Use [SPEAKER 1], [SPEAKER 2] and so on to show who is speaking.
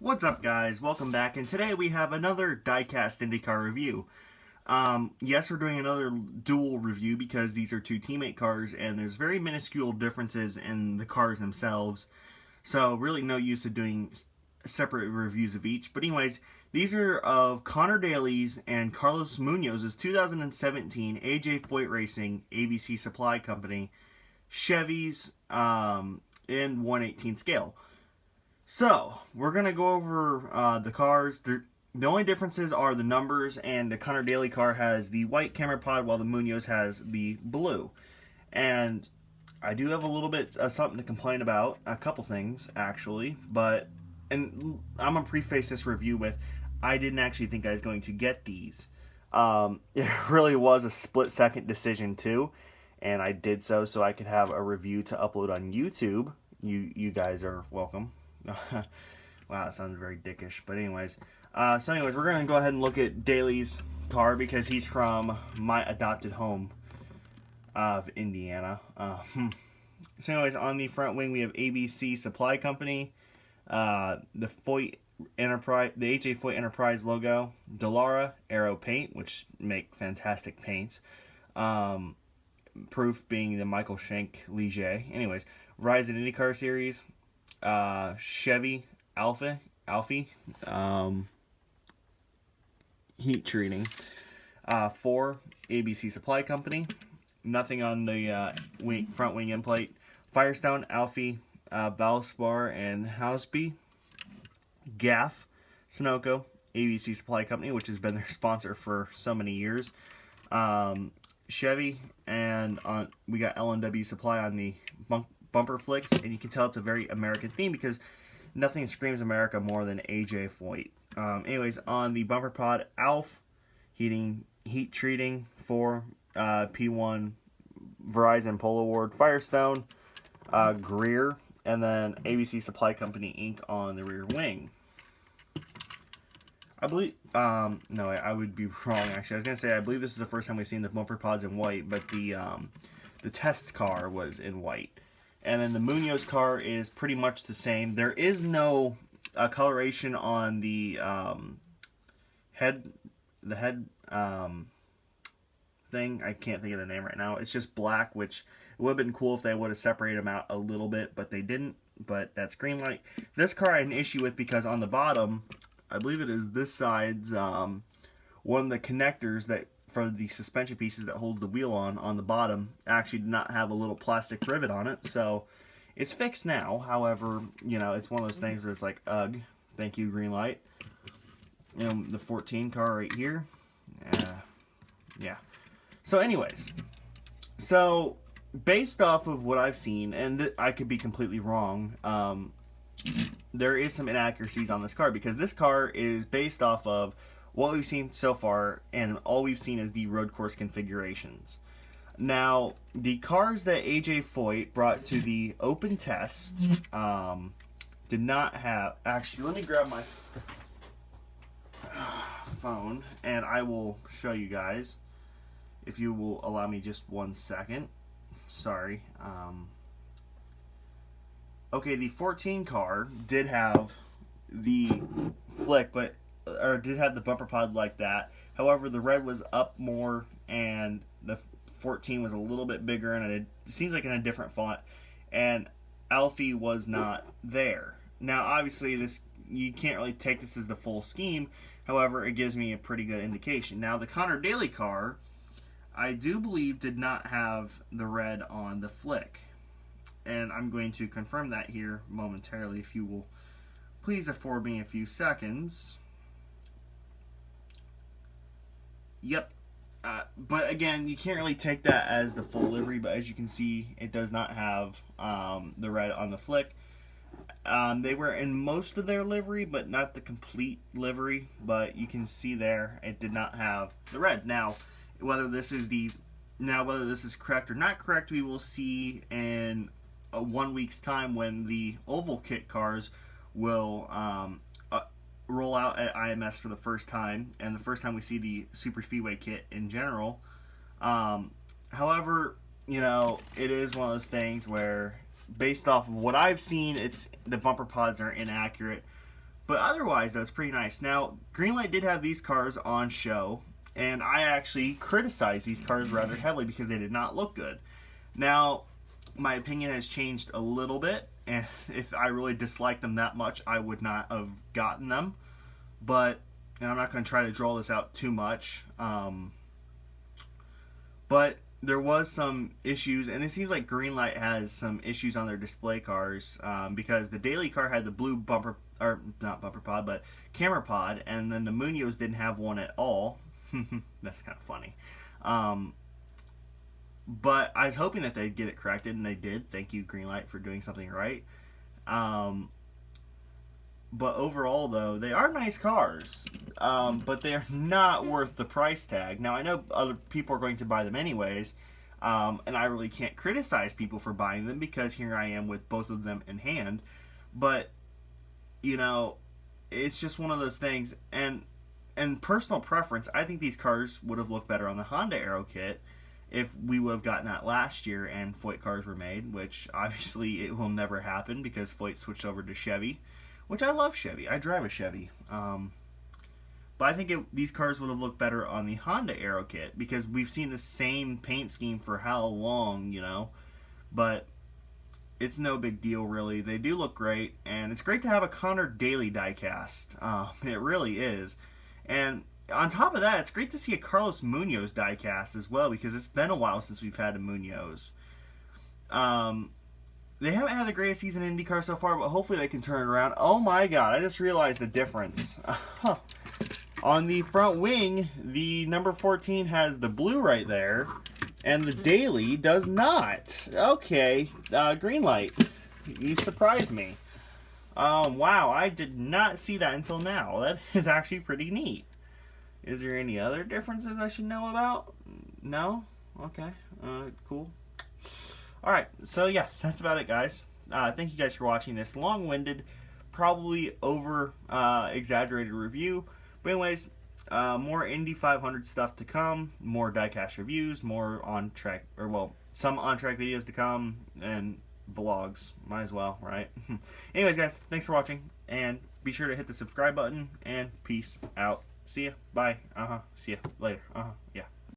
[SPEAKER 1] What's up, guys? Welcome back, and today we have another diecast IndyCar review. Yes, we're doing another dual review because these are two teammate cars and there's very minuscule differences in the cars themselves, so really no use of doing separate reviews of each. But anyways, these are of Connor Daly's and Carlos Munoz's 2017 AJ Foyt Racing ABC Supply Company Chevys in 1/18 scale. So, we're going to go over the cars. The only differences are the numbers, and the Connor Daly car has the white camera pod while the Munoz has the blue. And I do have a little bit of something to complain about, a couple things actually, and I'm going to preface this review with, I didn't actually think I was going to get these. It really was a split-second decision too, and I did so I could have a review to upload on YouTube. You guys are welcome. Wow, that sounds very dickish. But anyways, we're going to go ahead and look at Daly's car because he's from my adopted home of Indiana. So anyways, on the front wing we have ABC Supply Company, the Foyt Enterprise, the AJ Foyt Enterprise logo, Dallara Aero Paint, which make fantastic paints. Proof being the Michael Shank Ligier. Anyways, Verizon IndyCar Series. Chevy Alfie heat treating. 4 ABC Supply Company. Nothing on the front wing end plate. Firestone, Alfie, Valspar, and Houseby. Gaff, Sunoco, ABC Supply Company, which has been their sponsor for so many years. Chevy, and we got L&W Supply on the bumper flicks, and you can tell it's a very American theme because nothing screams America more than AJ Foyt. Anyways, on the bumper pod, Alf heat treating for P1 Verizon Polo Award, Firestone, Greer, and then ABC Supply Company Inc. on the rear wing. I believe, no, I would be wrong actually. I was gonna say I believe this is the first time we've seen the bumper pods in white, but the test car was in white. And then the Munoz car is pretty much the same. There is no coloration on the head thing. I can't think of the name right now. It's just black, which it would have been cool if they would have separated them out a little bit, but they didn't. But that's Greenlight. This car I had an issue with because on the bottom, I believe it is this side's one of the connectors that for the suspension pieces that holds the wheel on the bottom actually did not have a little plastic rivet on it, so it's fixed now. However, you know, it's one of those things where it's like, ugh, thank you, Greenlight. And the 14 car right here, yeah. So anyways, so based off of what I've seen, and I could be completely wrong, there is some inaccuracies on this car because this car is based off of what we've seen so far, and all we've seen is the road course configurations. Now, the cars that AJ Foyt brought to the open test did not have... Actually, let me grab my phone, and I will show you guys, if you will allow me just 1 second. Sorry. Okay, the 14 car did have the flick, or did have the bumper pod like that. However, the red was up more, and the 14 was a little bit bigger, and it seems like in a different font. And Alfie was not there. Now, obviously, you can't really take this as the full scheme. However, it gives me a pretty good indication. Now, the Connor Daly car, I do believe, did not have the red on the flick. And I'm going to confirm that here momentarily, if you will please afford me a few seconds. Yep. But again, you can't really take that as the full livery, but as you can see, it does not have the red on the flick. They were in most of their livery, but not the complete livery, but you can see there, it did not have the red. Now, whether this is correct or not correct, we will see in 1 week's time when the oval kit cars will roll out at IMS for the first time, and the first time we see the Super Speedway kit in general. However, you know, it is one of those things where, based off of what I've seen, the bumper pods are inaccurate But otherwise, that's pretty nice. Now, Greenlight did have these cars on show, and I actually criticized these cars rather heavily because they did not look good. Now, my opinion has changed a little bit, and if I really disliked them that much, I would not have gotten them. But, and I'm not going to try to draw this out too much, but there was some issues, and it seems like Greenlight has some issues on their display cars, because the daily car had the blue bumper, or not bumper pod, but camera pod, and then the Munoz didn't have one at all. That's kind of funny. But I was hoping that they'd get it corrected, and they did. Thank you, Greenlight, for doing something right. But overall, though, they are nice cars, but they're not worth the price tag. Now, I know other people are going to buy them anyways, and I really can't criticize people for buying them because here I am with both of them in hand. But, you know, it's just one of those things. And personal preference, I think these cars would have looked better on the Honda Aero kit if we would have gotten that last year and Foyt cars were made, which obviously it will never happen because Foyt switched over to Chevy. Which I love Chevy. I drive a Chevy. But I think these cars would have looked better on the Honda Aero kit because we've seen the same paint scheme for how long, you know. But it's no big deal, really. They do look great, and it's great to have a Connor Daly diecast. It really is. And on top of that, it's great to see a Carlos Munoz diecast as well because it's been a while since we've had a Munoz. They haven't had the greatest season in IndyCar so far, but hopefully they can turn it around. Oh my god, I just realized the difference. On the front wing, the number 14 has the blue right there, and the Daily does not. Okay, Greenlight, you surprised me. Wow, I did not see that until now. That is actually pretty neat. Is there any other differences I should know about? No? Okay, cool. Alright, so yeah, that's about it, guys. Thank you guys for watching this long-winded, probably over-exaggerated review. But anyways, more Indy 500 stuff to come, more diecast reviews, more on-track, or well, some on-track videos to come, and vlogs. Might as well, right? Anyways, guys, thanks for watching, and be sure to hit the subscribe button, and peace out. See ya. Bye. See ya. Later. Yeah.